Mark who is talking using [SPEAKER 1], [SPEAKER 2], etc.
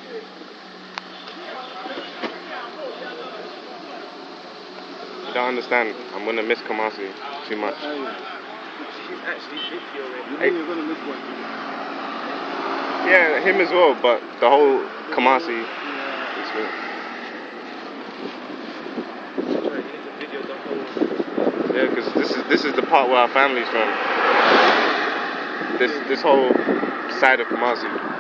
[SPEAKER 1] You don't understand. I'm gonna miss Kumasi too much.
[SPEAKER 2] She's actually big for your
[SPEAKER 3] You know you're gonna miss one.
[SPEAKER 1] Yeah, him as well, but the whole Kumasi experience.
[SPEAKER 2] You need to video the whole.
[SPEAKER 1] Yeah, because this is the part where our family's from. This whole side of Kumasi.